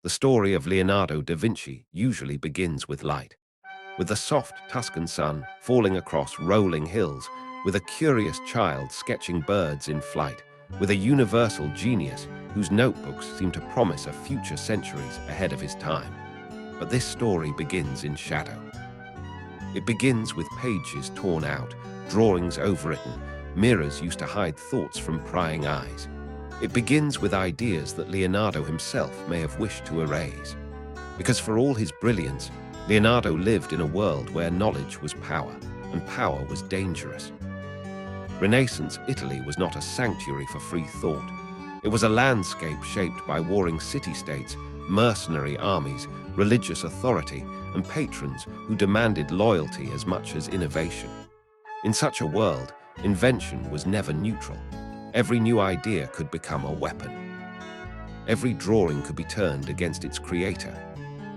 The story of Leonardo da Vinci usually begins with light, with the soft Tuscan sun falling across rolling hills, with a curious child sketching birds in flight, with a universal genius whose notebooks seem to promise a future centuries ahead of his time. But this story begins in shadow. It begins with pages torn out, drawings overwritten, mirrors used to hide thoughts from prying eyes. It begins with ideas that Leonardo himself may have wished to erase. Because for all his brilliance, Leonardo lived in a world where knowledge was power, and power was dangerous. Renaissance Italy was not a sanctuary for free thought. It was a landscape shaped by warring city-states, mercenary armies, religious authority, and patrons who demanded loyalty as much as innovation. In such a world, invention was never neutral. Every new idea could become a weapon. Every drawing could be turned against its creator.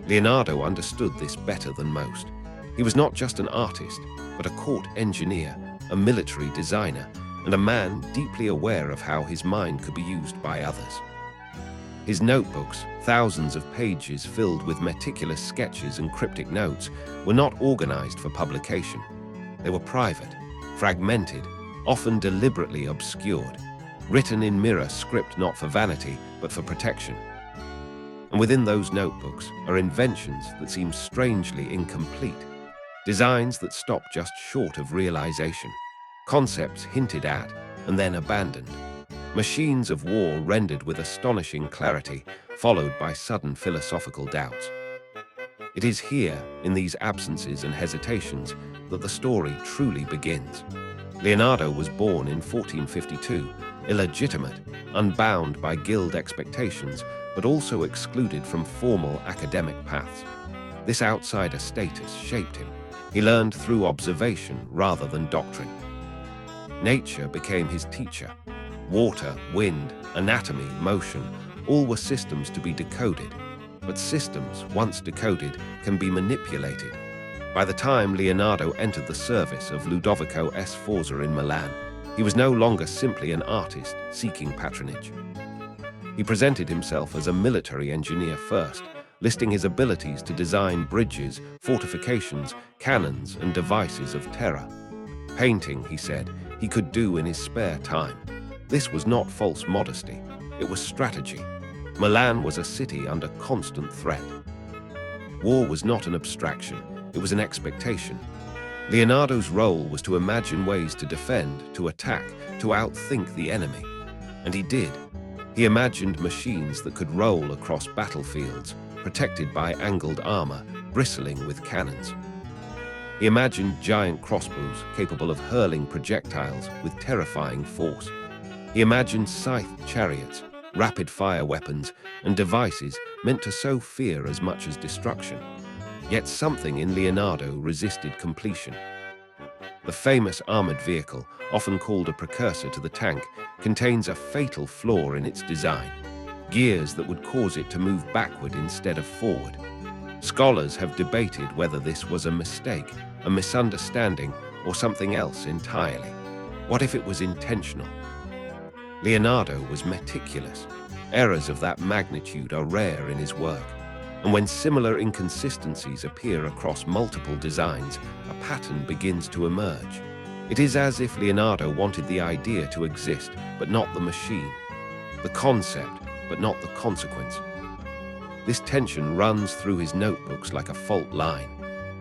Leonardo understood this better than most. He was not just an artist, but a court engineer, a military designer, and a man deeply aware of how his mind could be used by others. His notebooks, thousands of pages filled with meticulous sketches and cryptic notes, were not organized for publication. They were private, fragmented, often deliberately obscured, written in mirror script not for vanity, but for protection. And within those notebooks are inventions that seem strangely incomplete, designs that stop just short of realization, concepts hinted at and then abandoned, machines of war rendered with astonishing clarity, followed by sudden philosophical doubts. It is here, in these absences and hesitations, that the story truly begins. Leonardo was born in 1452, illegitimate, unbound by guild expectations, but also excluded from formal academic paths. This outsider status shaped him. He learned through observation rather than doctrine. Nature became his teacher. Water, wind, anatomy, motion, all were systems to be decoded. But systems, once decoded, can be manipulated. By the time Leonardo entered the service of Ludovico Sforza in Milan, he was no longer simply an artist seeking patronage. He presented himself as a military engineer first, listing his abilities to design bridges, fortifications, cannons, and devices of terror. Painting, he said, he could do in his spare time. This was not false modesty, it was strategy. Milan was a city under constant threat. War was not an abstraction, it was an expectation. Leonardo's role was to imagine ways to defend, to attack, to outthink the enemy. And he did. He imagined machines that could roll across battlefields, protected by angled armor, bristling with cannons. He imagined giant crossbows capable of hurling projectiles with terrifying force. He imagined scythed chariots, rapid-fire weapons, and devices meant to sow fear as much as destruction. Yet something in Leonardo resisted completion. The famous armored vehicle, often called a precursor to the tank, contains a fatal flaw in its design: gears that would cause it to move backward instead of forward. Scholars have debated whether this was a mistake, a misunderstanding, or something else entirely. What if it was intentional? Leonardo was meticulous. Errors of that magnitude are rare in his work. And when similar inconsistencies appear across multiple designs, a pattern begins to emerge. It is as if Leonardo wanted the idea to exist, but not the machine. The concept, but not the consequence. This tension runs through his notebooks like a fault line.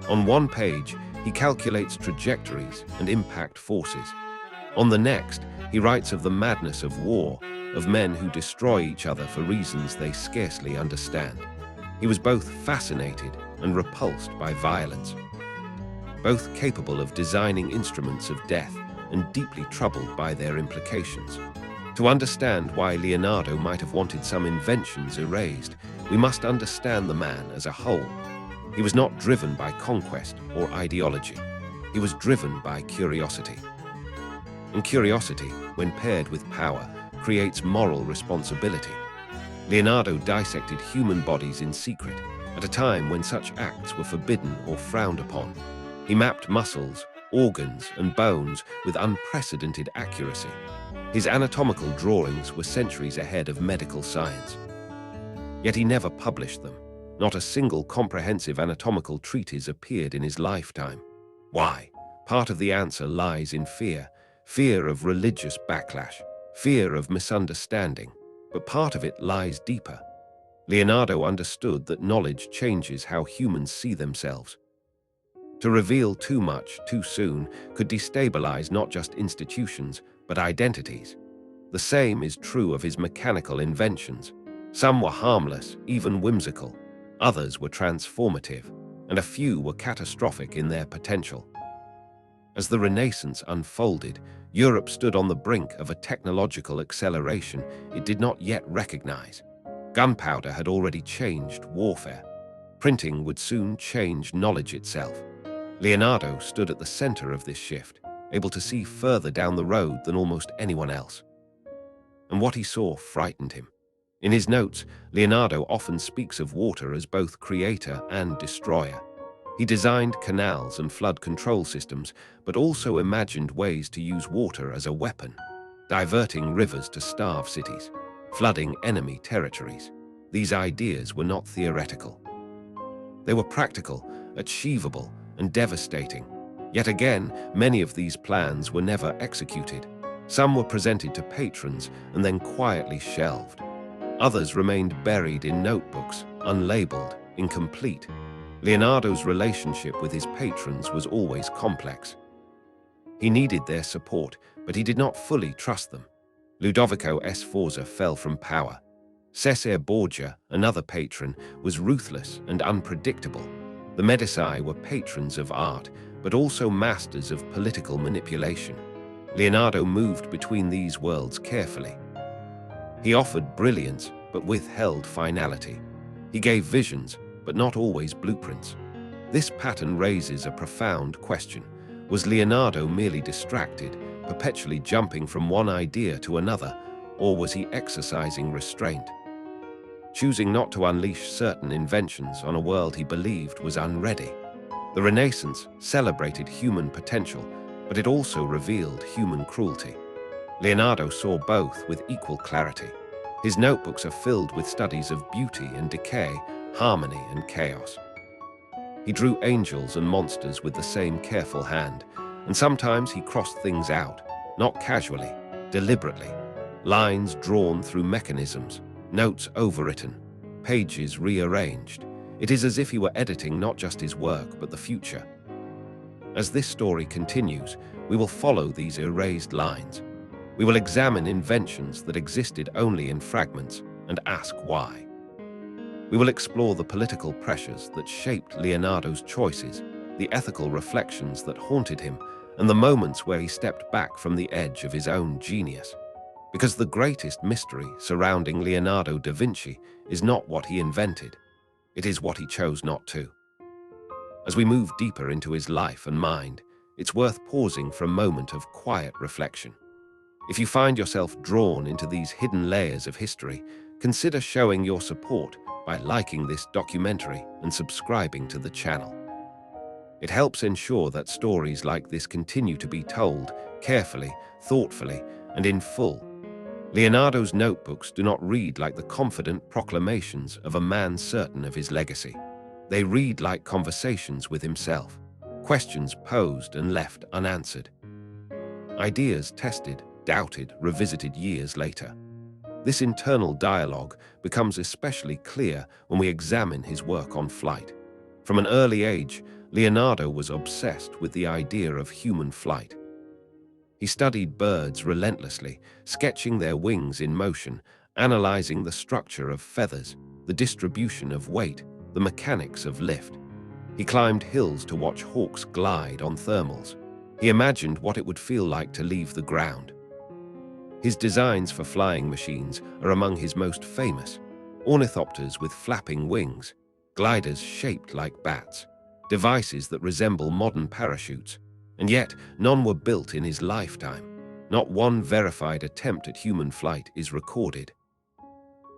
On one page, he calculates trajectories and impact forces. On the next, he writes of the madness of war, of men who destroy each other for reasons they scarcely understand. He was both fascinated and repulsed by violence, both capable of designing instruments of death and deeply troubled by their implications. To understand why Leonardo might have wanted some inventions erased, we must understand the man as a whole. He was not driven by conquest or ideology. He was driven by curiosity. And curiosity, when paired with power, creates moral responsibility. Leonardo dissected human bodies in secret, at a time when such acts were forbidden or frowned upon. He mapped muscles, organs, and bones with unprecedented accuracy. His anatomical drawings were centuries ahead of medical science. Yet he never published them. Not a single comprehensive anatomical treatise appeared in his lifetime. Why? Part of the answer lies in fear. Fear of religious backlash, fear of misunderstanding. But part of it lies deeper. Leonardo understood that knowledge changes how humans see themselves. To reveal too much too soon could destabilize not just institutions, but identities. The same is true of his mechanical inventions. Some were harmless, even whimsical. Others were transformative, and a few were catastrophic in their potential. As the Renaissance unfolded, Europe stood on the brink of a technological acceleration it did not yet recognize. Gunpowder had already changed warfare. Printing would soon change knowledge itself. Leonardo stood at the center of this shift, able to see further down the road than almost anyone else. And what he saw frightened him. In his notes, Leonardo often speaks of water as both creator and destroyer. He designed canals and flood control systems, but also imagined ways to use water as a weapon, diverting rivers to starve cities, flooding enemy territories. These ideas were not theoretical. They were practical, achievable, and devastating. Yet again, many of these plans were never executed. Some were presented to patrons and then quietly shelved. Others remained buried in notebooks, unlabeled, incomplete. Leonardo's relationship with his patrons was always complex. He needed their support, but he did not fully trust them. Ludovico Sforza fell from power. Cesare Borgia, another patron, was ruthless and unpredictable. The Medici were patrons of art, but also masters of political manipulation. Leonardo moved between these worlds carefully. He offered brilliance, but withheld finality. He gave visions, but not always blueprints. This pattern raises a profound question. Was Leonardo merely distracted, perpetually jumping from one idea to another, or was he exercising restraint, choosing not to unleash certain inventions on a world he believed was unready? The Renaissance celebrated human potential, but it also revealed human cruelty. Leonardo saw both with equal clarity. His notebooks are filled with studies of beauty and decay, harmony and chaos. He drew angels and monsters with the same careful hand, and sometimes he crossed things out, not casually, deliberately. Lines drawn through mechanisms, notes overwritten, pages rearranged. It is as if he were editing not just his work, but the future. As this story continues, we will follow these erased lines. We will examine inventions that existed only in fragments and ask why. We will explore the political pressures that shaped Leonardo's choices, the ethical reflections that haunted him, and the moments where he stepped back from the edge of his own genius. Because the greatest mystery surrounding Leonardo da Vinci is not what he invented, it is what he chose not to. As we move deeper into his life and mind, it's worth pausing for a moment of quiet reflection. If you find yourself drawn into these hidden layers of history, consider showing your support by liking this documentary and subscribing to the channel. It helps ensure that stories like this continue to be told carefully, thoughtfully, and in full. Leonardo's notebooks do not read like the confident proclamations of a man certain of his legacy. They read like conversations with himself, questions posed and left unanswered, ideas tested, doubted, revisited years later. This internal dialogue becomes especially clear when we examine his work on flight. From an early age, Leonardo was obsessed with the idea of human flight. He studied birds relentlessly, sketching their wings in motion, analyzing the structure of feathers, the distribution of weight, the mechanics of lift. He climbed hills to watch hawks glide on thermals. He imagined what it would feel like to leave the ground. His designs for flying machines are among his most famous: ornithopters with flapping wings, gliders shaped like bats, devices that resemble modern parachutes, and yet none were built in his lifetime. Not one verified attempt at human flight is recorded.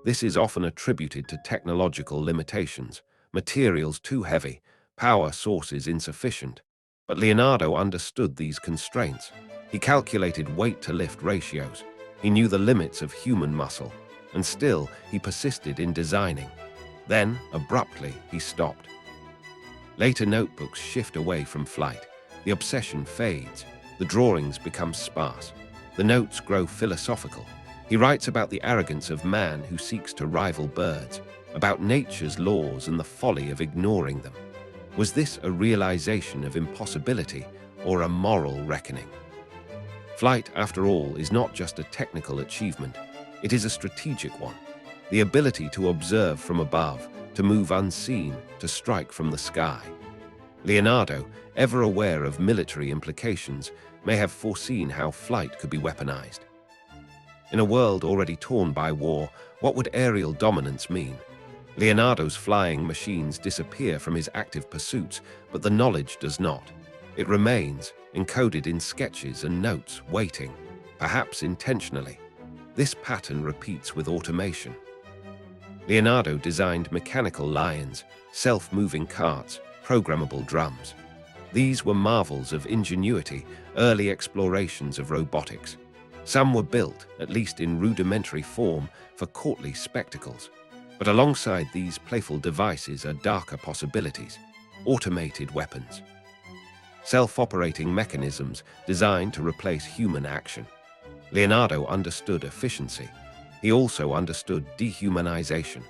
This is often attributed to technological limitations, materials too heavy, power sources insufficient. But Leonardo understood these constraints. He calculated weight-to-lift ratios. He knew the limits of human muscle. and still he persisted in designing. Then, abruptly, he stopped. Later notebooks shift away from flight. The obsession fades. The drawings become sparse. The notes grow philosophical. He writes about the arrogance of man who seeks to rival birds, about nature's laws and the folly of ignoring them. Was this a realization of impossibility or a moral reckoning? Flight, after all, is not just a technical achievement. It is a strategic one. The ability to observe from above, to move unseen, to strike from the sky. Leonardo, ever aware of military implications, may have foreseen how flight could be weaponized. In a world already torn by war, what would aerial dominance mean? Leonardo's flying machines disappear from his active pursuits, but the knowledge does not. It remains, encoded in sketches and notes, waiting, perhaps intentionally. This pattern repeats with automation. Leonardo designed mechanical lions, self-moving carts, programmable drums. These were marvels of ingenuity, early explorations of robotics. Some were built, at least in rudimentary form, for courtly spectacles. But alongside these playful devices are darker possibilities: automated weapons. Self-operating mechanisms designed to replace human action. Leonardo understood efficiency. He also understood dehumanization.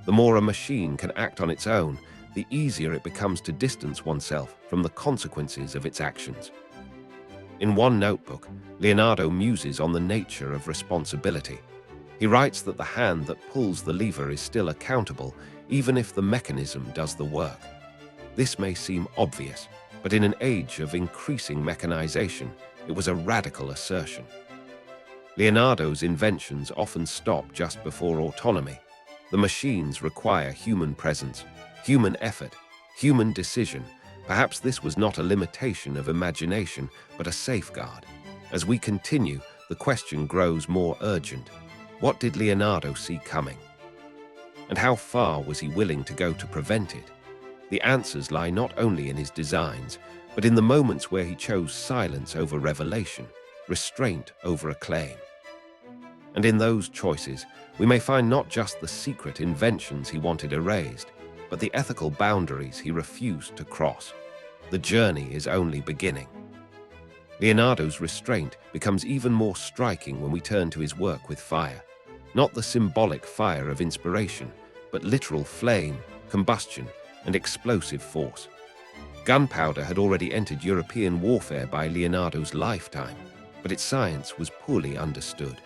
The more a machine can act on its own, the easier it becomes to distance oneself from the consequences of its actions. In one notebook, Leonardo muses on the nature of responsibility. He writes that the hand that pulls the lever is still accountable, even if the mechanism does the work. This may seem obvious, but in an age of increasing mechanization, it was a radical assertion. Leonardo's inventions often stop just before autonomy. The machines require human presence, human effort, human decision. Perhaps this was not a limitation of imagination, but a safeguard. As we continue, the question grows more urgent. What did Leonardo see coming? And how far was he willing to go to prevent it? The answers lie not only in his designs, but in the moments where he chose silence over revelation, restraint over acclaim. And in those choices, we may find not just the secret inventions he wanted erased, but the ethical boundaries he refused to cross. The journey is only beginning. Leonardo's restraint becomes even more striking when we turn to his work with fire. Not the symbolic fire of inspiration, but literal flame, combustion, and explosive force. Gunpowder had already entered European warfare by Leonardo's lifetime, but its science was poorly understood.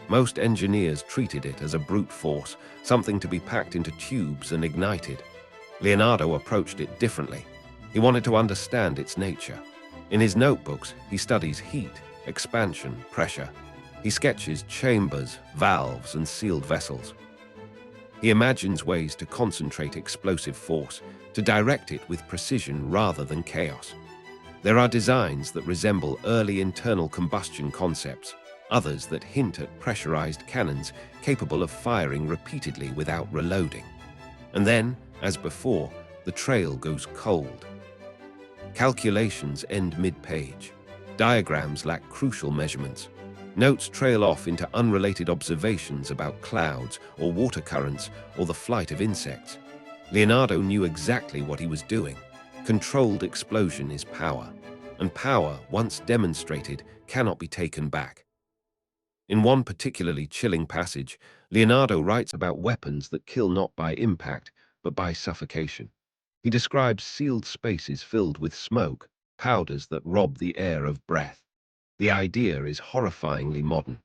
Most engineers treated it as a brute force, something to be packed into tubes and ignited. Leonardo approached it differently. He wanted to understand its nature. In his notebooks, he studies heat, expansion, pressure. He sketches chambers, valves, and sealed vessels. He imagines ways to concentrate explosive force, to direct it with precision rather than chaos. There are designs that resemble early internal combustion concepts, others that hint at pressurized cannons capable of firing repeatedly without reloading. And then, as before, the trail goes cold. Calculations end mid-page. Diagrams lack crucial measurements. Notes trail off into unrelated observations about clouds or water currents or the flight of insects. Leonardo knew exactly what he was doing. Controlled explosion is power, and power, once demonstrated, cannot be taken back. In one particularly chilling passage, Leonardo writes about weapons that kill not by impact, but by suffocation. He describes sealed spaces filled with smoke, powders that rob the air of breath. The idea is horrifyingly modern.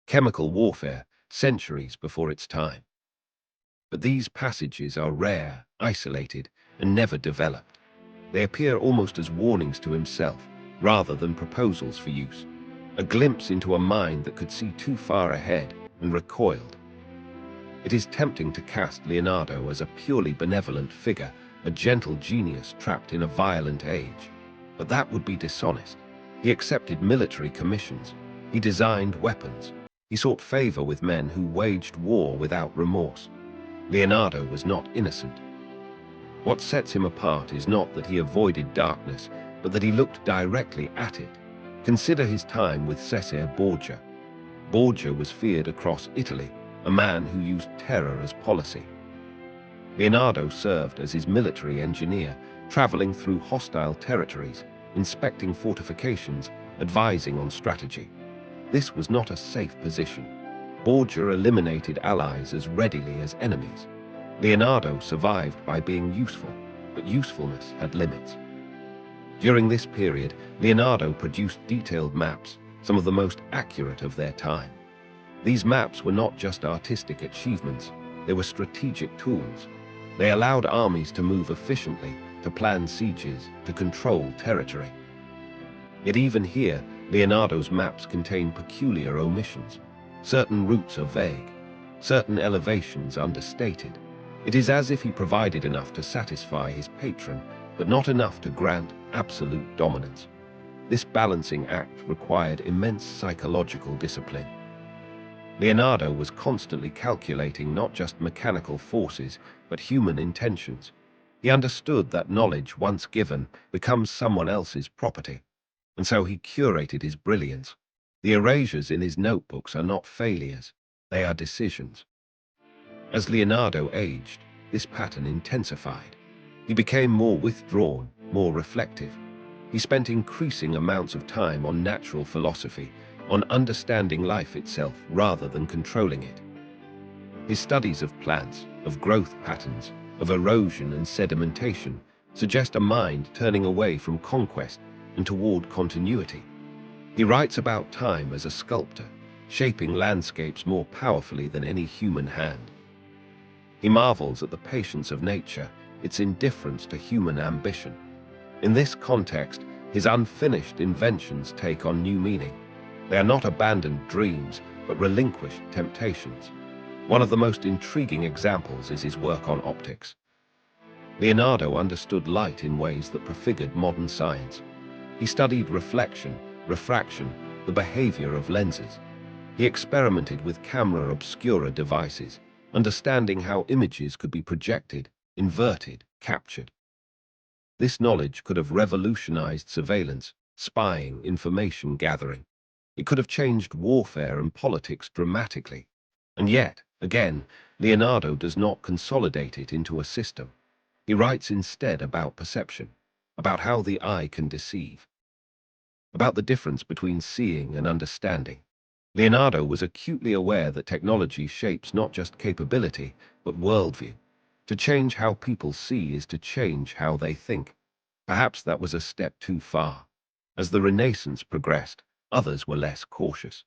Chemical warfare, centuries before its time. But these passages are rare, isolated, and never developed. They appear almost as warnings to himself, rather than proposals for use. A glimpse into a mind that could see too far ahead and recoiled. It is tempting to cast Leonardo as a purely benevolent figure, a gentle genius trapped in a violent age. But that would be dishonest. He accepted military commissions. He designed weapons. He sought favor with men who waged war without remorse. Leonardo was not innocent. What sets him apart is not that he avoided darkness, but that he looked directly at it. Consider his time with Cesare Borgia. Borgia was feared across Italy, a man who used terror as policy. Leonardo served as his military engineer, traveling through hostile territories, inspecting fortifications, advising on strategy. This was not a safe position. Borgia eliminated allies as readily as enemies. Leonardo survived by being useful, but usefulness had limits. During this period, Leonardo produced detailed maps, some of the most accurate of their time. These maps were not just artistic achievements, they were strategic tools. They allowed armies to move efficiently, to plan sieges, to control territory. Yet even here, Leonardo's maps contain peculiar omissions. Certain routes are vague, certain elevations understated. It is as if he provided enough to satisfy his patron, but not enough to grant absolute dominance. This balancing act required immense psychological discipline. Leonardo was constantly calculating not just mechanical forces, but human intentions. He understood that knowledge, once given, becomes someone else's property, and so he curated his brilliance. The erasures in his notebooks are not failures, they are decisions. As Leonardo aged, this pattern intensified. He became more withdrawn, more reflective. He spent increasing amounts of time on natural philosophy, on understanding life itself rather than controlling it. His studies of plants, of growth patterns, of erosion and sedimentation suggest a mind turning away from conquest and toward continuity. He writes about time as a sculptor, shaping landscapes more powerfully than any human hand. He marvels at the patience of nature, its indifference to human ambition. In this context, his unfinished inventions take on new meaning. They are not abandoned dreams, but relinquished temptations. One of the most intriguing examples is his work on optics. Leonardo understood light in ways that prefigured modern science. He studied reflection, refraction, the behavior of lenses. He experimented with camera obscura devices, understanding how images could be projected, inverted, captured. This knowledge could have revolutionized surveillance, spying, information gathering. It could have changed warfare and politics dramatically. And yet, again, Leonardo does not consolidate it into a system. He writes instead about perception, about how the eye can deceive, about the difference between seeing and understanding. Leonardo was acutely aware that technology shapes not just capability, but worldview. To change how people see is to change how they think. Perhaps that was a step too far. As the Renaissance progressed, others were less cautious.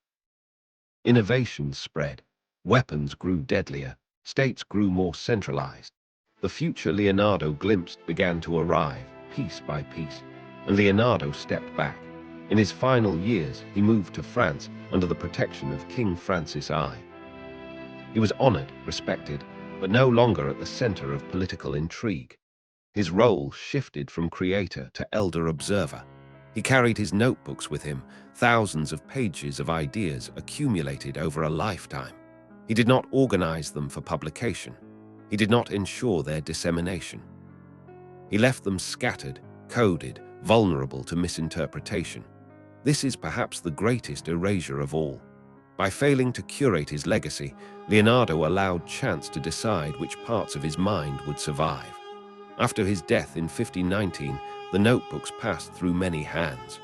Innovations spread. Weapons grew deadlier. States grew more centralized. The future Leonardo glimpsed began to arrive, piece by piece, and Leonardo stepped back. In his final years, he moved to France under the protection of King Francis I. He was honored, respected, but no longer at the center of political intrigue. His role shifted from creator to elder observer. He carried his notebooks with him, thousands of pages of ideas accumulated over a lifetime. He did not organize them for publication. He did not ensure their dissemination. He left them scattered, coded, vulnerable to misinterpretation. This is perhaps the greatest erasure of all. By failing to curate his legacy, Leonardo allowed chance to decide which parts of his mind would survive. After his death in 1519, the notebooks passed through many hands.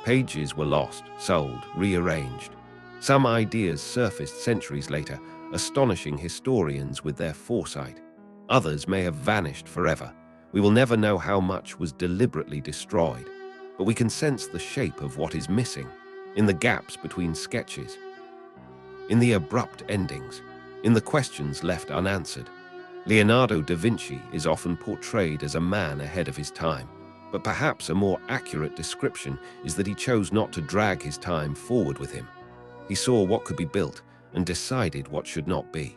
Pages were lost, sold, rearranged. Some ideas surfaced centuries later, astonishing historians with their foresight. Others may have vanished forever. We will never know how much was deliberately destroyed, but we can sense the shape of what is missing, in the gaps between sketches, in the abrupt endings, in the questions left unanswered. Leonardo da Vinci is often portrayed as a man ahead of his time, but perhaps a more accurate description is that he chose not to drag his time forward with him. He saw what could be built and decided what should not be.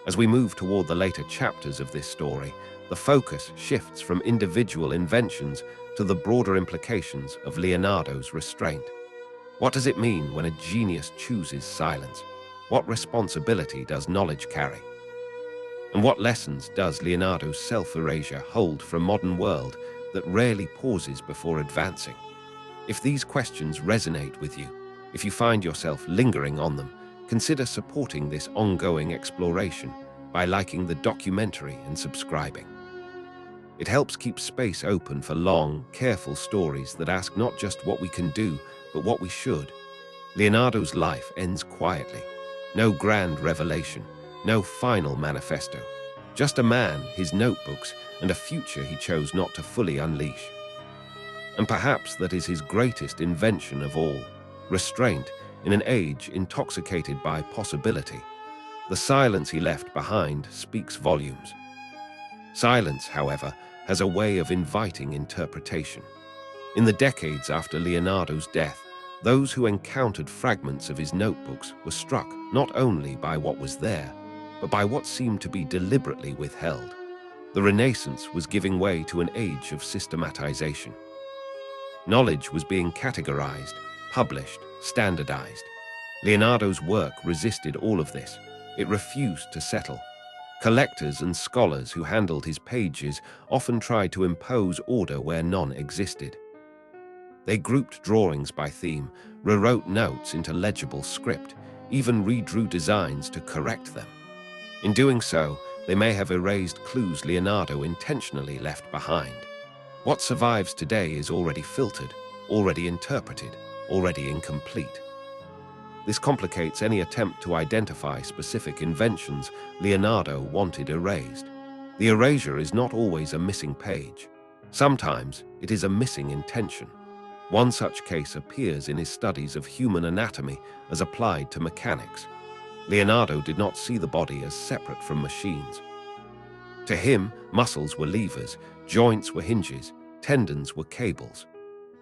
As we move toward the later chapters of this story, the focus shifts from individual inventions to the broader implications of Leonardo's restraint. What does it mean when a genius chooses silence? What responsibility does knowledge carry? And what lessons does Leonardo's self-erasure hold for a modern world that rarely pauses before advancing? If these questions resonate with you, if you find yourself lingering on them, Consider supporting this ongoing exploration by liking the documentary and subscribing. It helps keep space open for long, careful stories that ask not just what we can do, but what we should. Leonardo's life ends quietly. No grand revelation, no final manifesto. Just a man, his notebooks, and a future he chose not to fully unleash. And perhaps that is his greatest invention of all: restraint in an age intoxicated by possibility. The silence he left behind speaks volumes. Silence, however, has a way of inviting interpretation. In the decades after Leonardo's death, those who encountered fragments of his notebooks were struck not only by what was there, but by what seemed to be deliberately withheld. The Renaissance was giving way to an age of systematization. Knowledge was being categorized, published, standardized. Leonardo's work resisted all of this. It refused to settle. Collectors and scholars who handled his pages often tried to impose order where none existed. They grouped drawings by theme, rewrote notes into legible script, even redrew designs to correct them. In doing so, they may have erased clues Leonardo intentionally left behind. What survives today is already filtered, already interpreted, already incomplete. This complicates any attempt to identify specific inventions Leonardo wanted erased. The erasure is not always a missing page. Sometimes it is a missing intention. One such case appears in his studies of human anatomy as applied to mechanics. Leonardo did not see the body as separate from machines. To him, muscles were levers, joints were hinges, tendons were cables.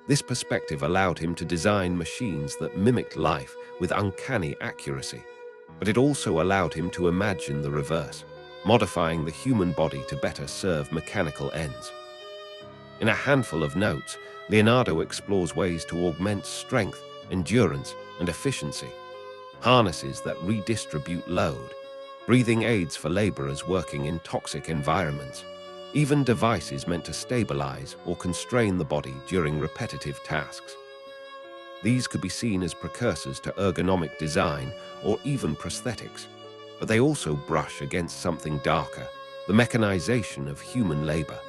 This perspective allowed him to design machines that mimicked life with uncanny accuracy, but it also allowed him to imagine the reverse, modifying the human body to better serve mechanical ends. In a handful of notes, Leonardo explores ways to augment strength, endurance, and efficiency. Harnesses that redistribute load, breathing aids for laborers working in toxic environments, even devices meant to stabilize or constrain the body during repetitive tasks. These could be seen as precursors to ergonomic design or even prosthetics, but they also brush against something darker: the mechanization of human labor.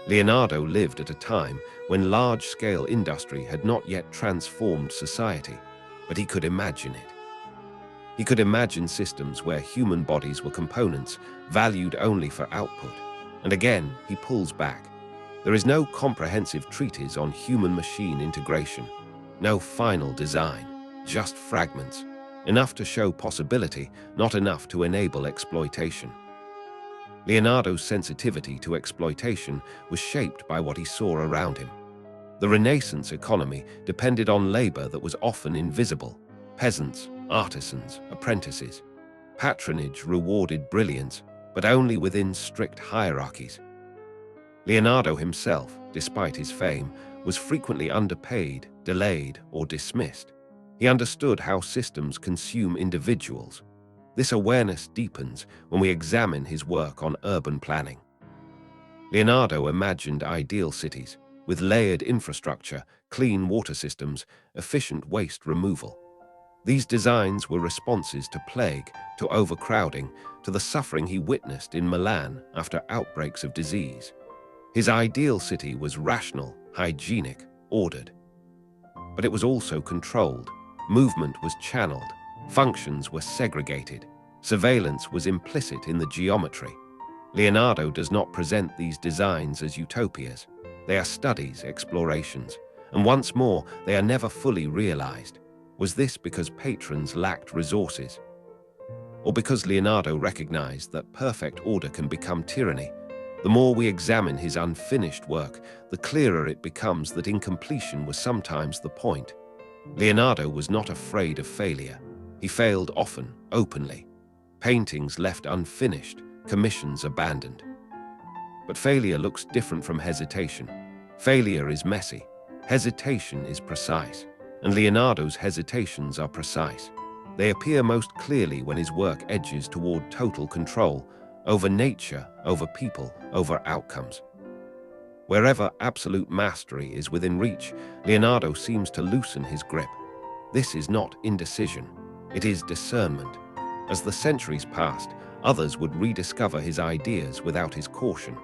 Leonardo lived at a time when large-scale industry had not yet transformed society, but he could imagine it. He could imagine systems where human bodies were components, valued only for output. And again, he pulls back. There is no comprehensive treatise on human-machine integration, no final design, just fragments, enough to show possibility, not enough to enable exploitation. Leonardo's sensitivity to exploitation was shaped by what he saw around him. The Renaissance economy depended on labor that was often invisible: peasants, artisans, apprentices. Patronage rewarded brilliance, but only within strict hierarchies. Leonardo himself, despite his fame, was frequently underpaid, delayed, or dismissed. He understood how systems consume individuals. This awareness deepens when we examine his work on urban planning. Leonardo imagined ideal cities, with layered infrastructure, clean water systems, efficient waste removal. These designs were responses to plague, to overcrowding, to the suffering he witnessed in Milan after outbreaks of disease. His ideal city was rational, hygienic, ordered. But it was also controlled. Movement was channeled. Functions were segregated. Surveillance was implicit in the geometry. Leonardo does not present these designs as utopias. They are studies, explorations, and once more, they are never fully realized. Was this because patrons lacked resources? Or because Leonardo recognized that perfect order can become tyranny? The more we examine his unfinished work, the clearer it becomes that incompletion was sometimes the point. Leonardo was not afraid of failure. He failed often, openly. Paintings left unfinished, commissions abandoned. But failure looks different from hesitation. Failure is messy. Hesitation is precise. And Leonardo's hesitations are precise. They appear most clearly when his work edges toward total control, over nature, over people, over outcomes. Wherever absolute mastery is within reach, Leonardo seems to loosen his grip. This is not indecision. It is discernment. As the centuries passed, others would rediscover his ideas without his caution.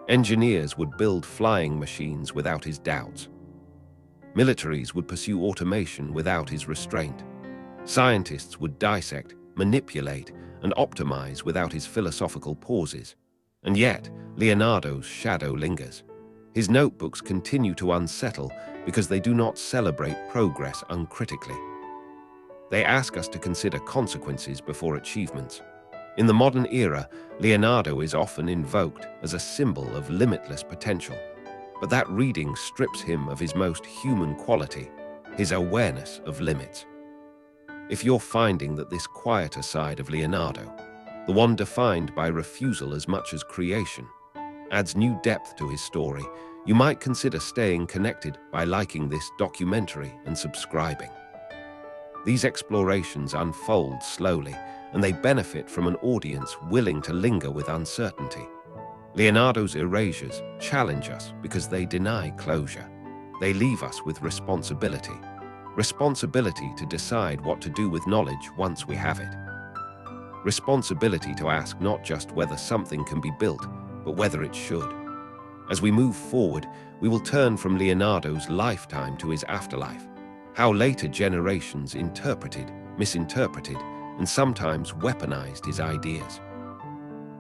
Engineers would build flying machines without his doubts. Militaries would pursue automation without his restraint. Scientists would dissect, manipulate, and optimize without his philosophical pauses. And yet, Leonardo's shadow lingers. His notebooks continue to unsettle because they do not celebrate progress uncritically. They ask us to consider consequences before achievements. In the modern era, Leonardo is often invoked as a symbol of limitless potential. But that reading strips him of his most human quality, his awareness of limits. If you're finding that this quieter side of Leonardo, the one defined by refusal as much as creation, adds new depth to his story, you might consider staying connected by liking this documentary and subscribing. These explorations unfold slowly, and they benefit from an audience willing to linger with uncertainty. Leonardo's erasures challenge us because they deny closure. They leave us with responsibility. Responsibility to decide what to do with knowledge once we have it. Responsibility to ask not just whether something can be built, but whether it should. As we move forward, we will turn from Leonardo's lifetime to his afterlife, how later generations interpreted, misinterpreted, and sometimes weaponized his ideas.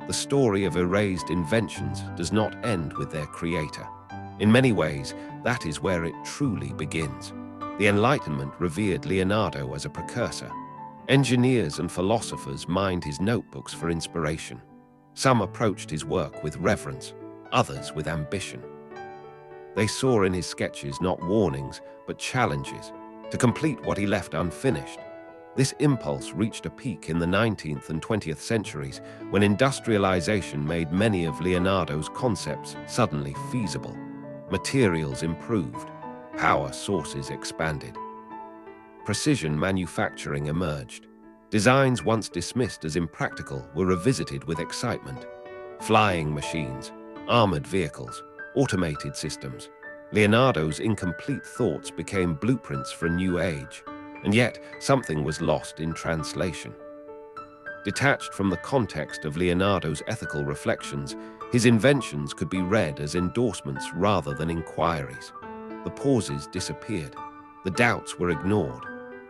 The story of erased inventions does not end with their creator. In many ways, that is where it truly begins. The Enlightenment revered Leonardo as a precursor. Engineers and philosophers mined his notebooks for inspiration. Some approached his work with reverence, others with ambition. They saw in his sketches not warnings, but challenges, to complete what he left unfinished. This impulse reached a peak in the 19th and 20th centuries when industrialization made many of Leonardo's concepts suddenly feasible. Materials improved, power sources expanded. Precision manufacturing emerged. Designs once dismissed as impractical were revisited with excitement. Flying machines, armored vehicles, automated systems. Leonardo's incomplete thoughts became blueprints for a new age. And yet, something was lost in translation. Detached from the context of Leonardo's ethical reflections, his inventions could be read as endorsements rather than inquiries. The pauses disappeared. The doubts were ignored.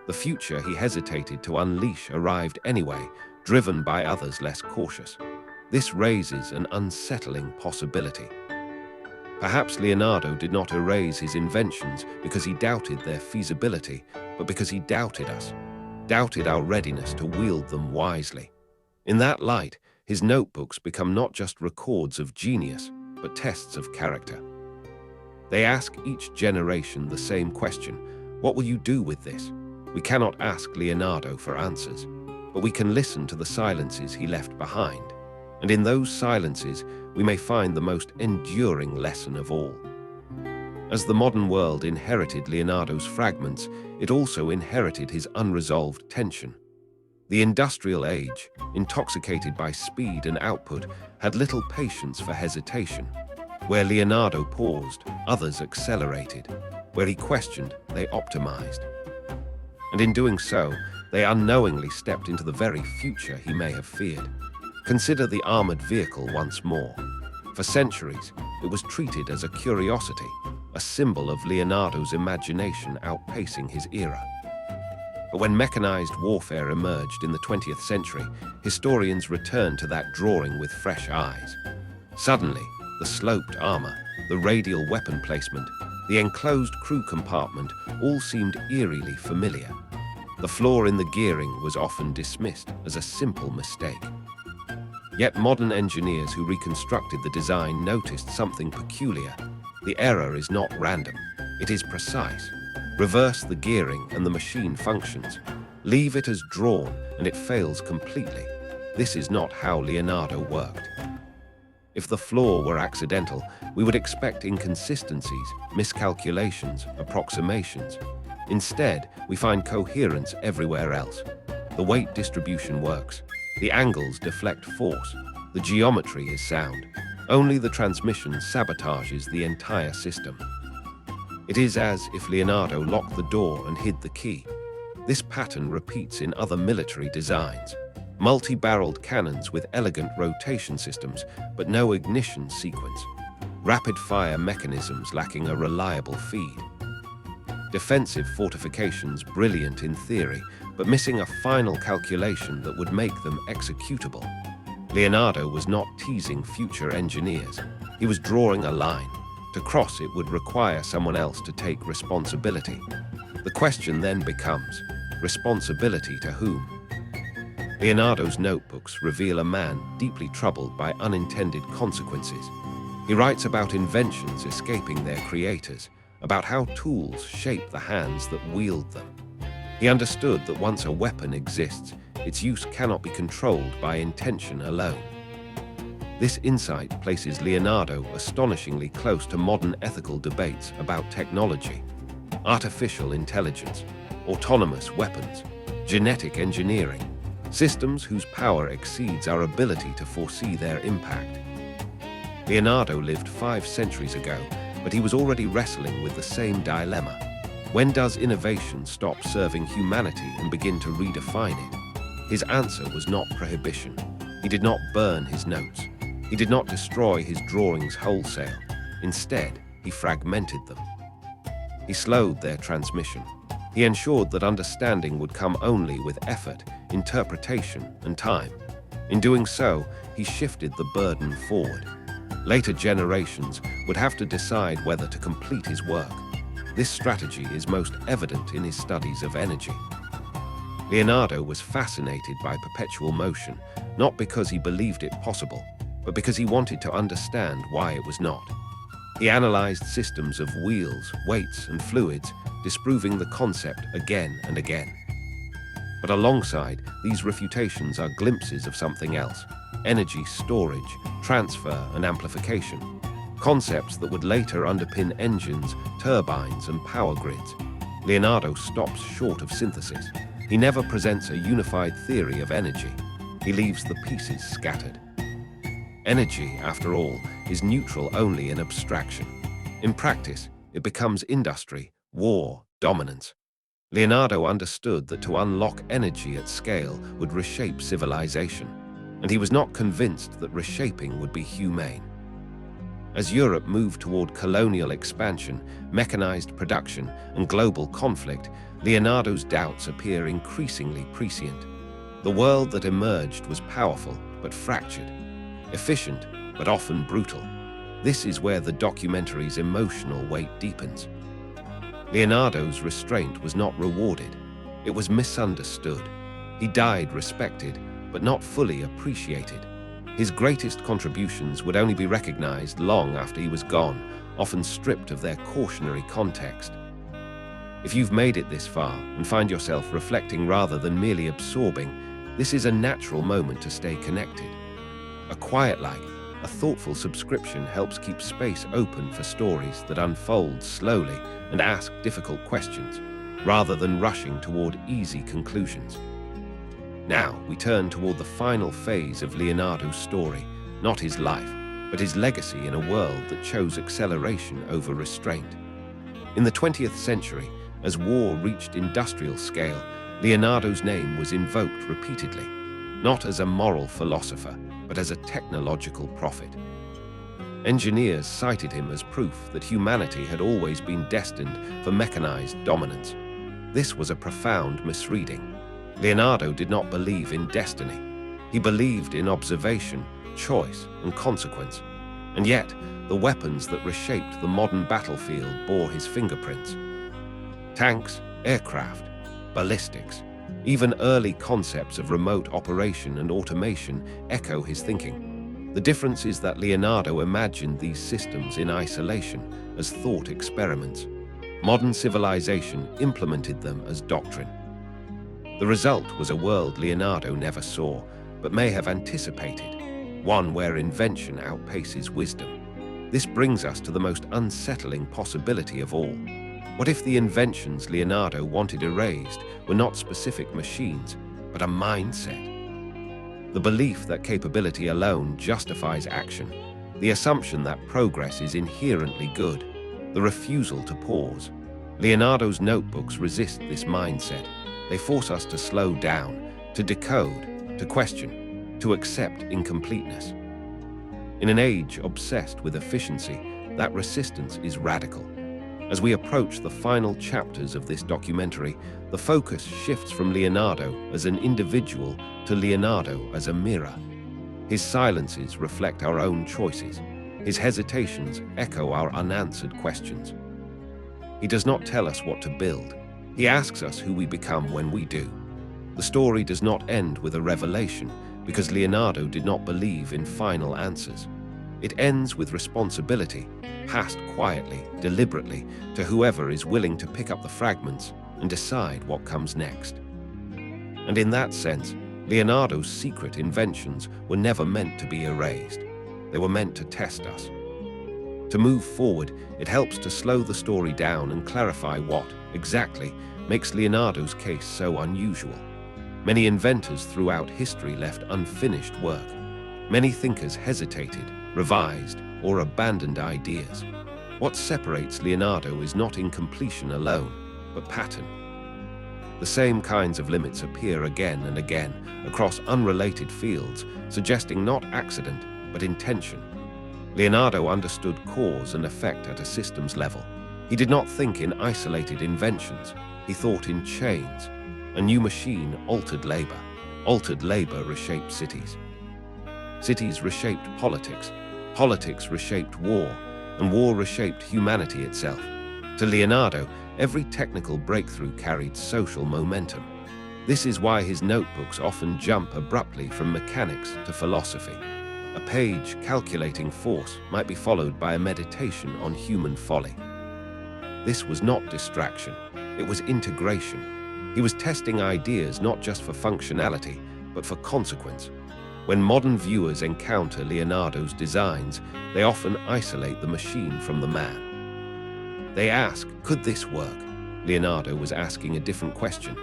The future he hesitated to unleash arrived anyway, driven by others less cautious. This raises an unsettling possibility. Perhaps Leonardo did not erase his inventions because he doubted their feasibility, but because he doubted us, doubted our readiness to wield them wisely. In that light, his notebooks become not just records of genius, but tests of character. They ask each generation the same question: what will you do with this? We cannot ask Leonardo for answers, but we can listen to the silences he left behind. And in those silences, we may find the most enduring lesson of all. As the modern world inherited Leonardo's fragments, it also inherited his unresolved tension. The industrial age, intoxicated by speed and output, had little patience for hesitation. Where Leonardo paused, others accelerated. Where he questioned, they optimized. And in doing so, they unknowingly stepped into the very future he may have feared. Consider the armored vehicle once more. For centuries, it was treated as a curiosity, a symbol of Leonardo's imagination outpacing his era. But when mechanized warfare emerged in the 20th century, historians returned to that drawing with fresh eyes. Suddenly, the sloped armor, the radial weapon placement, the enclosed crew compartment all seemed eerily familiar. The flaw in the gearing was often dismissed as a simple mistake. Yet modern engineers who reconstructed the design noticed something peculiar. The error is not random, it is precise. Reverse the gearing and the machine functions. Leave it as drawn and it fails completely. This is not how Leonardo worked. If the flaw were accidental, we would expect inconsistencies, miscalculations, approximations. Instead, we find coherence everywhere else. The weight distribution works. The angles deflect force. The geometry is sound. Only the transmission sabotages the entire system. It is as if Leonardo locked the door and hid the key. This pattern repeats in other military designs. Multi-barreled cannons with elegant rotation systems, but no ignition sequence. Rapid-fire mechanisms lacking a reliable feed. Defensive fortifications brilliant in theory, but missing a final calculation that would make them executable. Leonardo was not teasing future engineers. He was drawing a line. To cross it would require someone else to take responsibility. The question then becomes, responsibility to whom? Leonardo's notebooks reveal a man deeply troubled by unintended consequences. He writes about inventions escaping their creators, about how tools shape the hands that wield them. He understood that once a weapon exists, its use cannot be controlled by intention alone. This insight places Leonardo astonishingly close to modern ethical debates about technology, artificial intelligence, autonomous weapons, genetic engineering, systems whose power exceeds our ability to foresee their impact. Leonardo lived 5 centuries ago, but he was already wrestling with the same dilemma. When does innovation stop serving humanity and begin to redefine it? His answer was not prohibition. He did not burn his notes. He did not destroy his drawings wholesale. Instead, he fragmented them. He slowed their transmission. He ensured that understanding would come only with effort, interpretation, and time. In doing so, he shifted the burden forward. Later generations would have to decide whether to complete his work. This strategy is most evident in his studies of energy. Leonardo was fascinated by perpetual motion, not because he believed it possible, but because he wanted to understand why it was not. He analyzed systems of wheels, weights, and fluids, disproving the concept again and again. But alongside these refutations are glimpses of something else: energy storage, transfer, and amplification. Concepts that would later underpin engines, turbines, and power grids. Leonardo stops short of synthesis. He never presents a unified theory of energy. He leaves the pieces scattered. Energy, after all, is neutral only in abstraction. In practice, it becomes industry, war, dominance. Leonardo understood that to unlock energy at scale would reshape civilization, and he was not convinced that reshaping would be humane. As Europe moved toward colonial expansion, mechanized production, and global conflict, Leonardo's doubts appear increasingly prescient. The world that emerged was powerful but fractured, efficient but often brutal. This is where the documentary's emotional weight deepens. Leonardo's restraint was not rewarded. It was misunderstood. He died respected, but not fully appreciated. His greatest contributions would only be recognized long after he was gone, often stripped of their cautionary context. If you've made it this far and find yourself reflecting rather than merely absorbing, this is a natural moment to stay connected. A quiet like, a thoughtful subscription helps keep space open for stories that unfold slowly and ask difficult questions, rather than rushing toward easy conclusions. Now we turn toward the final phase of Leonardo's story, not his life, but his legacy in a world that chose acceleration over restraint. In the 20th century, as war reached industrial scale, Leonardo's name was invoked repeatedly, not as a moral philosopher, but as a technological prophet. Engineers cited him as proof that humanity had always been destined for mechanized dominance. This was a profound misreading. Leonardo did not believe in destiny. He believed in observation, choice, and consequence. And yet, the weapons that reshaped the modern battlefield bore his fingerprints. Tanks, aircraft, ballistics, even early concepts of remote operation and automation echo his thinking. The difference is that Leonardo imagined these systems in isolation, as thought experiments. Modern civilization implemented them as doctrine. The result was a world Leonardo never saw, but may have anticipated, one where invention outpaces wisdom. This brings us to the most unsettling possibility of all. What if the inventions Leonardo wanted erased were not specific machines, but a mindset? The belief that capability alone justifies action, the assumption that progress is inherently good, the refusal to pause. Leonardo's notebooks resist this mindset. They force us to slow down, to decode, to question, to accept incompleteness. In an age obsessed with efficiency, that resistance is radical. As we approach the final chapters of this documentary, the focus shifts from Leonardo as an individual to Leonardo as a mirror. His silences reflect our own choices. His hesitations echo our unanswered questions. He does not tell us what to build. He asks us who we become when we do. The story does not end with a revelation because Leonardo did not believe in final answers. It ends with responsibility, passed quietly, deliberately, to whoever is willing to pick up the fragments and decide what comes next. And in that sense, Leonardo's secret inventions were never meant to be erased. They were meant to test us. To move forward, it helps to slow the story down and clarify what, exactly, makes Leonardo's case so unusual. Many inventors throughout history left unfinished work. Many thinkers hesitated, revised, or abandoned ideas. What separates Leonardo is not incompletion alone, but pattern. The same kinds of limits appear again and again across unrelated fields, suggesting not accident, but intention. Leonardo understood cause and effect at a systems level. He did not think in isolated inventions. He thought in chains. A new machine altered labor. Altered labor reshaped cities. Cities reshaped politics. Politics reshaped war, and war reshaped humanity itself. To Leonardo, every technical breakthrough carried social momentum. This is why his notebooks often jump abruptly from mechanics to philosophy. A page calculating force might be followed by a meditation on human folly. This was not distraction, it was integration. He was testing ideas not just for functionality, but for consequence. When modern viewers encounter Leonardo's designs, they often isolate the machine from the man. They ask, could this work? Leonardo was asking a different question.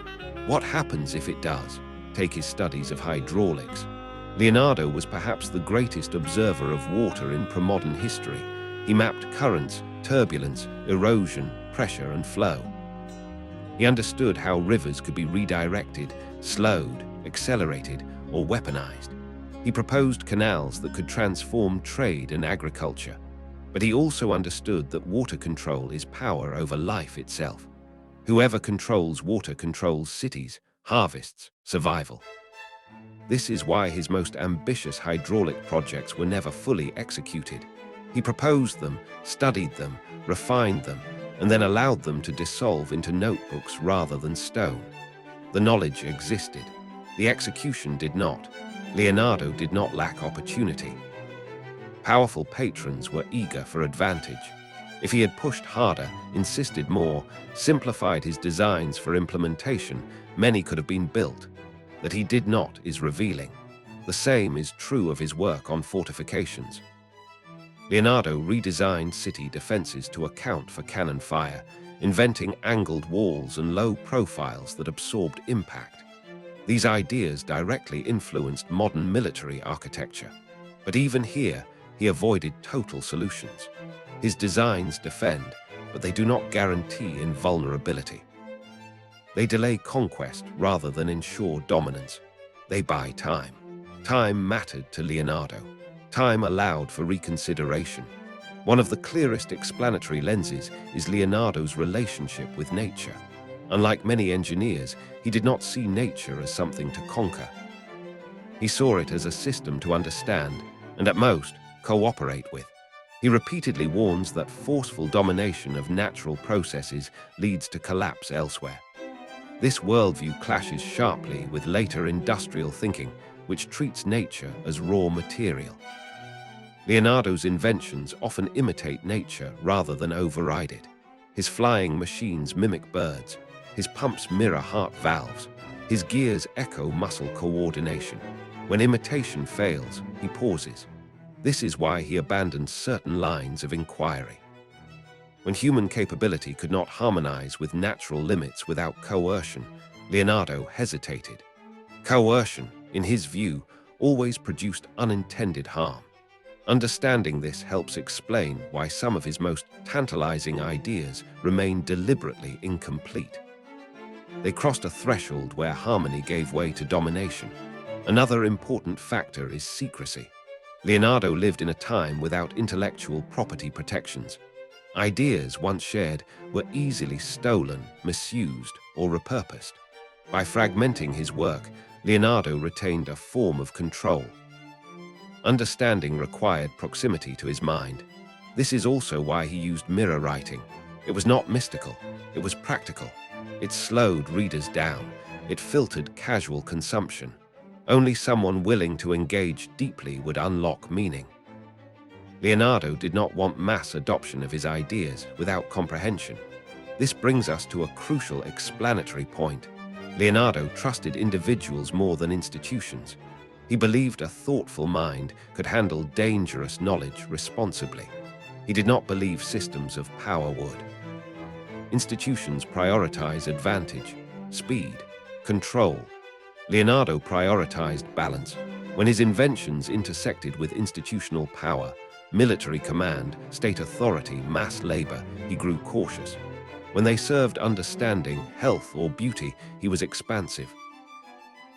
What happens if it does? Take his studies of hydraulics. Leonardo was perhaps the greatest observer of water in pre-modern history. He mapped currents, turbulence, erosion, pressure, and flow. He understood how rivers could be redirected, slowed, accelerated, or weaponized. He proposed canals that could transform trade and agriculture. But he also understood that water control is power over life itself. Whoever controls water controls cities, harvests, survival. This is why his most ambitious hydraulic projects were never fully executed. He proposed them, studied them, refined them, and then allowed them to dissolve into notebooks rather than stone. The knowledge existed. The execution did not. Leonardo did not lack opportunity. Powerful patrons were eager for advantage. If he had pushed harder, insisted more, simplified his designs for implementation, many could have been built. That he did not is revealing. The same is true of his work on fortifications. Leonardo redesigned city defenses to account for cannon fire, inventing angled walls and low profiles that absorbed impact. These ideas directly influenced modern military architecture. But even here, he avoided total solutions. His designs defend, but they do not guarantee invulnerability. They delay conquest rather than ensure dominance. They buy time. Time mattered to Leonardo. Time allowed for reconsideration. One of the clearest explanatory lenses is Leonardo's relationship with nature. Unlike many engineers, he did not see nature as something to conquer. He saw it as a system to understand, and at most, cooperate with. He repeatedly warns that forceful domination of natural processes leads to collapse elsewhere. This worldview clashes sharply with later industrial thinking, which treats nature as raw material. Leonardo's inventions often imitate nature rather than override it. His flying machines mimic birds. His pumps mirror heart valves. His gears echo muscle coordination. When imitation fails, he pauses. This is why he abandoned certain lines of inquiry. When human capability could not harmonize with natural limits without coercion, Leonardo hesitated. Coercion, in his view, always produced unintended harm. Understanding this helps explain why some of his most tantalizing ideas remain deliberately incomplete. They crossed a threshold where harmony gave way to domination. Another important factor is secrecy. Leonardo lived in a time without intellectual property protections. Ideas once shared were easily stolen, misused, or repurposed. By fragmenting his work, Leonardo retained a form of control. Understanding required proximity to his mind. This is also why he used mirror writing. It was not mystical, it was practical. It slowed readers down. It filtered casual consumption. Only someone willing to engage deeply would unlock meaning. Leonardo did not want mass adoption of his ideas without comprehension. This brings us to a crucial explanatory point. Leonardo trusted individuals more than institutions. He believed a thoughtful mind could handle dangerous knowledge responsibly. He did not believe systems of power would. Institutions prioritize advantage, speed, control. Leonardo prioritized balance. When his inventions intersected with institutional power, military command, state authority, mass labor, he grew cautious. When they served understanding, health, or beauty, he was expansive.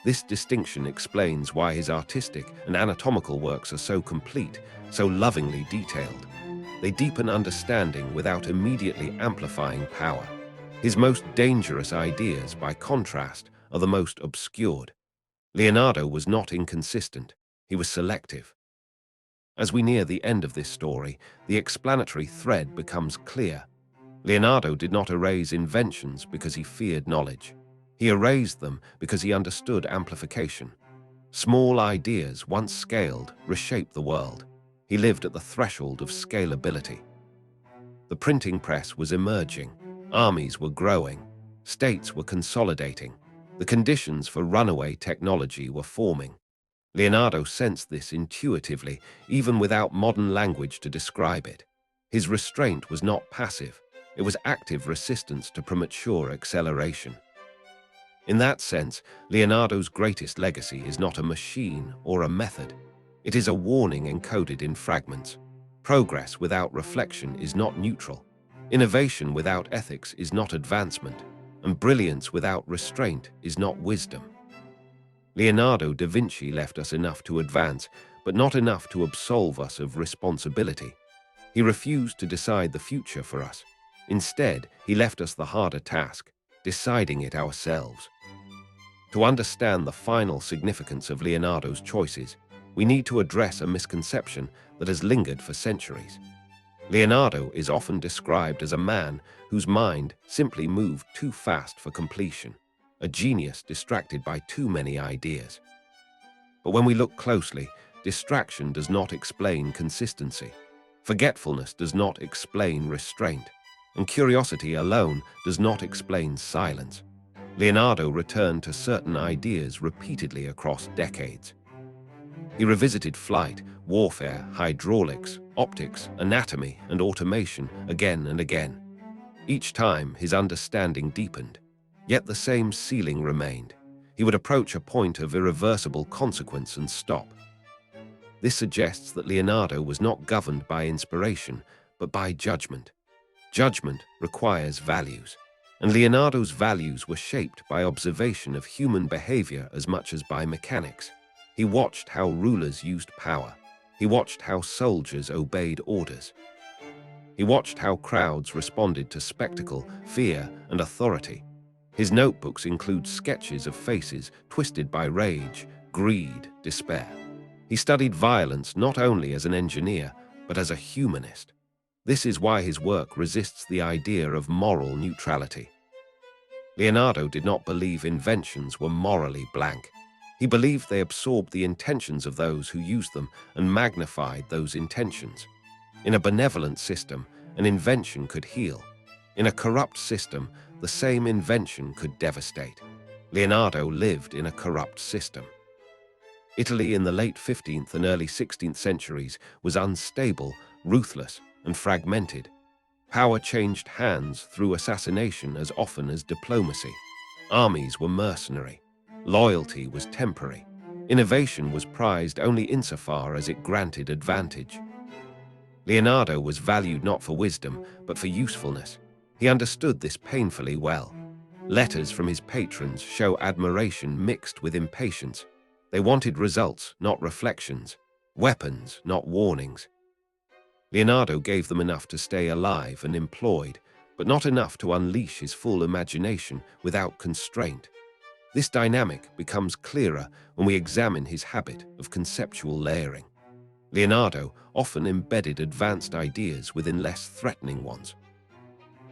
This distinction explains why his artistic and anatomical works are so complete, so lovingly detailed. They deepen understanding without immediately amplifying power. His most dangerous ideas, by contrast, are the most obscured. Leonardo was not inconsistent, he was selective. As we near the end of this story, the explanatory thread becomes clear. Leonardo did not erase inventions because he feared knowledge. He erased them because he understood amplification. Small ideas, once scaled, reshaped the world. He lived at the threshold of scalability. The printing press was emerging. Armies were growing. States were consolidating. The conditions for runaway technology were forming. Leonardo sensed this intuitively, even without modern language to describe it. His restraint was not passive. It was active resistance to premature acceleration. In that sense, Leonardo's greatest legacy is not a machine or a method. It is a warning encoded in fragments. Progress without reflection is not neutral. Innovation without ethics is not advancement. And brilliance without restraint is not wisdom. Leonardo da Vinci left us enough to advance, but not enough to absolve us of responsibility. He refused to decide the future for us. Instead, he left us the harder task, deciding it ourselves. To understand the final significance of Leonardo's choices, we need to address a misconception that has lingered for centuries. Leonardo is often described as a man whose mind simply moved too fast for completion, a genius distracted by too many ideas. But when we look closely, distraction does not explain consistency. Forgetfulness does not explain restraint, and curiosity alone does not explain silence. Leonardo returned to certain ideas repeatedly across decades. He revisited flight, warfare, hydraulics, optics, anatomy, and automation again and again. Each time, his understanding deepened, yet the same ceiling remained. He would approach a point of irreversible consequence and stop. This suggests that Leonardo was not governed by inspiration, but by judgment. Judgment requires values, and Leonardo's values were shaped by observation of human behavior as much as by mechanics. He watched how rulers used power. He watched how soldiers obeyed orders. He watched how crowds responded to spectacle, fear, and authority. His notebooks include sketches of faces twisted by rage, greed, despair. He studied violence not only as an engineer, but as a humanist. This is why his work resists the idea of moral neutrality. Leonardo did not believe inventions were morally blank. He believed they absorbed the intentions of those who used them and magnified those intentions. In a benevolent system, an invention could heal. In a corrupt system, the same invention could devastate. Leonardo lived in a corrupt system. Italy in the late 15th and early 16th centuries was unstable, ruthless, and fragmented. Power changed hands through assassination as often as diplomacy. Armies were mercenary. Loyalty was temporary. Innovation was prized only insofar as it granted advantage. Leonardo was valued not for wisdom, but for usefulness. He understood this painfully well. Letters from his patrons show admiration mixed with impatience. They wanted results, not reflections, weapons, not warnings. Leonardo gave them enough to stay alive and employed, but not enough to unleash his full imagination without constraint. This dynamic becomes clearer when we examine his habit of conceptual layering. Leonardo often embedded advanced ideas within less threatening ones.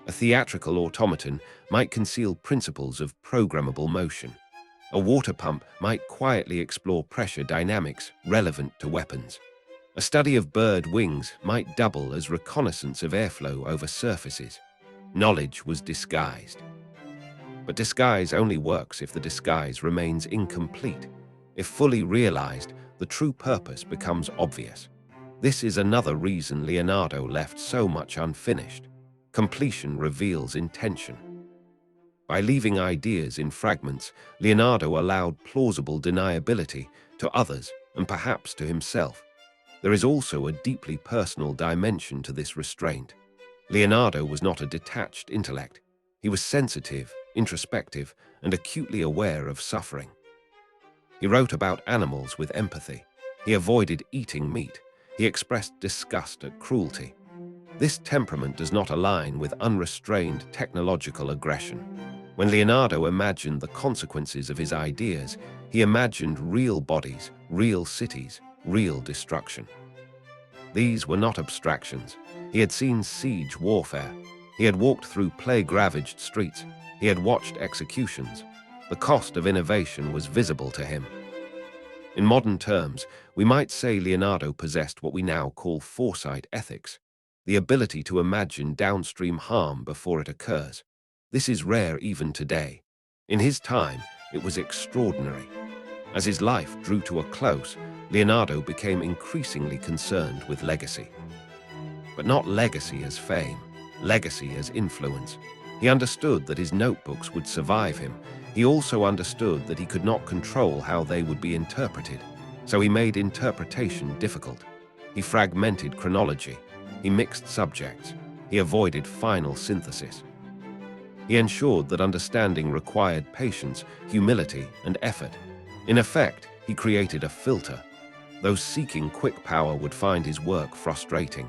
A theatrical automaton might conceal principles of programmable motion. A water pump might quietly explore pressure dynamics relevant to weapons. A study of bird wings might double as reconnaissance of airflow over surfaces. Knowledge was disguised. But disguise only works if the disguise remains incomplete. If fully realized, the true purpose becomes obvious. This is another reason Leonardo left so much unfinished. Completion reveals intention. By leaving ideas in fragments, Leonardo allowed plausible deniability to others and perhaps to himself. There is also a deeply personal dimension to this restraint. Leonardo was not a detached intellect. He was sensitive, introspective, and acutely aware of suffering. He wrote about animals with empathy. He avoided eating meat. He expressed disgust at cruelty. This temperament does not align with unrestrained technological aggression. When Leonardo imagined the consequences of his ideas, he imagined real bodies, real cities, real destruction. These were not abstractions. He had seen siege warfare. He had walked through plague-ravaged streets. He had watched executions. The cost of innovation was visible to him. In modern terms, we might say Leonardo possessed what we now call foresight ethics, the ability to imagine downstream harm before it occurs. This is rare even today. In his time, it was extraordinary. As his life drew to a close, Leonardo became increasingly concerned with legacy. But not legacy as fame, legacy as influence. He understood that his notebooks would survive him. He also understood that he could not control how they would be interpreted, so he made interpretation difficult. He fragmented chronology. He mixed subjects. He avoided final synthesis. He ensured that understanding required patience, humility, and effort. In effect, he created a filter. Those seeking quick power would find his work frustrating.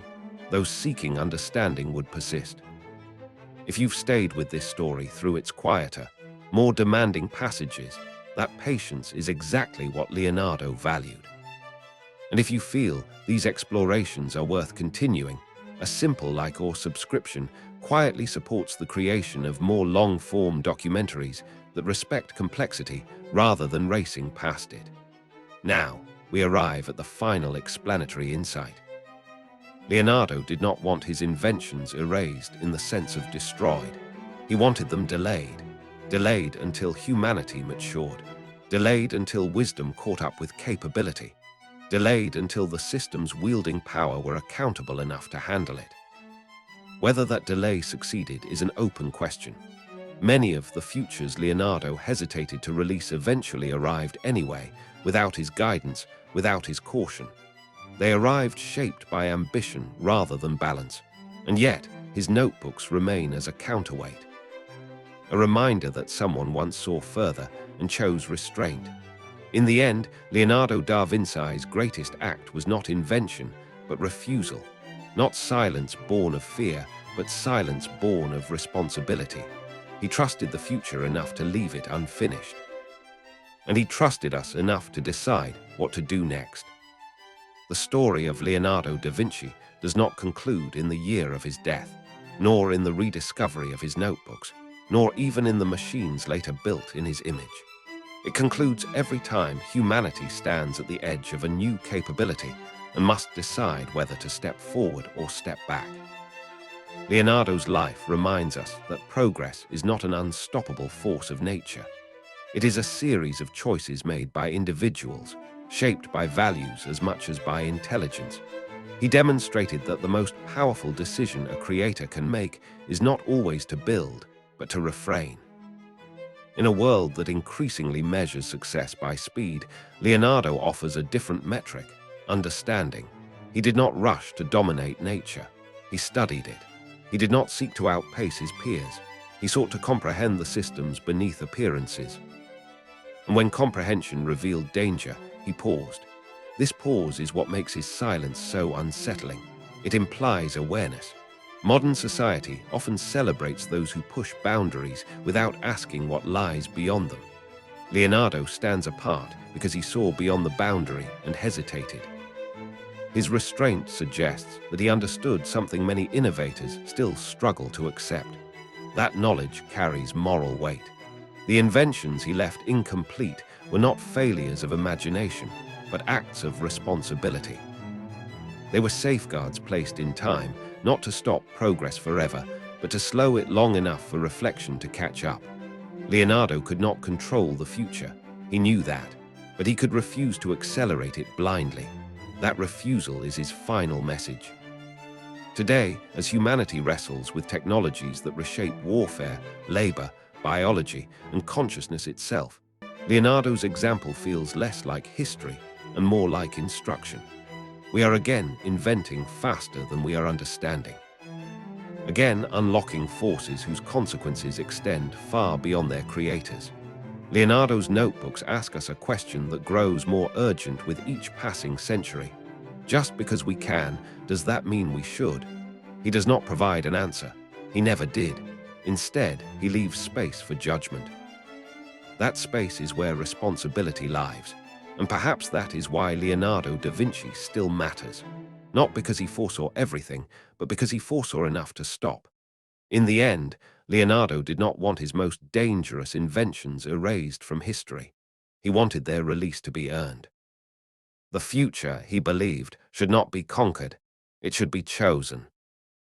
Those seeking understanding would persist. If you've stayed with this story through its quieter, more demanding passages, that patience is exactly what Leonardo valued. And if you feel these explorations are worth continuing, a simple like or subscription quietly supports the creation of more long-form documentaries that respect complexity rather than racing past it. Now, we arrive at the final explanatory insight. Leonardo did not want his inventions erased in the sense of destroyed. He wanted them delayed. Delayed until humanity matured. Delayed until wisdom caught up with capability. Delayed until the systems wielding power were accountable enough to handle it. Whether that delay succeeded is an open question. Many of the futures Leonardo hesitated to release eventually arrived anyway, without his guidance, without his caution. They arrived shaped by ambition rather than balance, and yet his notebooks remain as a counterweight. A reminder that someone once saw further and chose restraint. In the end, Leonardo da Vinci's greatest act was not invention, but refusal. Not silence born of fear, but silence born of responsibility. He trusted the future enough to leave it unfinished. And he trusted us enough to decide what to do next. The story of Leonardo da Vinci does not conclude in the year of his death, nor in the rediscovery of his notebooks, nor even in the machines later built in his image. It concludes every time humanity stands at the edge of a new capability and must decide whether to step forward or step back. Leonardo's life reminds us that progress is not an unstoppable force of nature. It is a series of choices made by individuals, shaped by values as much as by intelligence. He demonstrated that the most powerful decision a creator can make is not always to build, but to refrain. In a world that increasingly measures success by speed, Leonardo offers a different metric: understanding. He did not rush to dominate nature. He studied it. He did not seek to outpace his peers. He sought to comprehend the systems beneath appearances. And when comprehension revealed danger, he paused. This pause is what makes his silence so unsettling. It implies awareness. Modern society often celebrates those who push boundaries without asking what lies beyond them. Leonardo stands apart because he saw beyond the boundary and hesitated. His restraint suggests that he understood something many innovators still struggle to accept. That knowledge carries moral weight. The inventions he left incomplete were not failures of imagination, but acts of responsibility. They were safeguards placed in time, not to stop progress forever, but to slow it long enough for reflection to catch up. Leonardo could not control the future. He knew that, but he could refuse to accelerate it blindly. That refusal is his final message. Today, as humanity wrestles with technologies that reshape warfare, labor, biology, and consciousness itself, Leonardo's example feels less like history and more like instruction. We are again inventing faster than we are understanding. Again, unlocking forces whose consequences extend far beyond their creators. Leonardo's notebooks ask us a question that grows more urgent with each passing century. Just because we can, does that mean we should? He does not provide an answer. He never did. Instead, he leaves space for judgment. That space is where responsibility lies. And perhaps that is why Leonardo da Vinci still matters. Not because he foresaw everything, but because he foresaw enough to stop. In the end, Leonardo did not want his most dangerous inventions erased from history. He wanted their release to be earned. The future, he believed, should not be conquered. It should be chosen.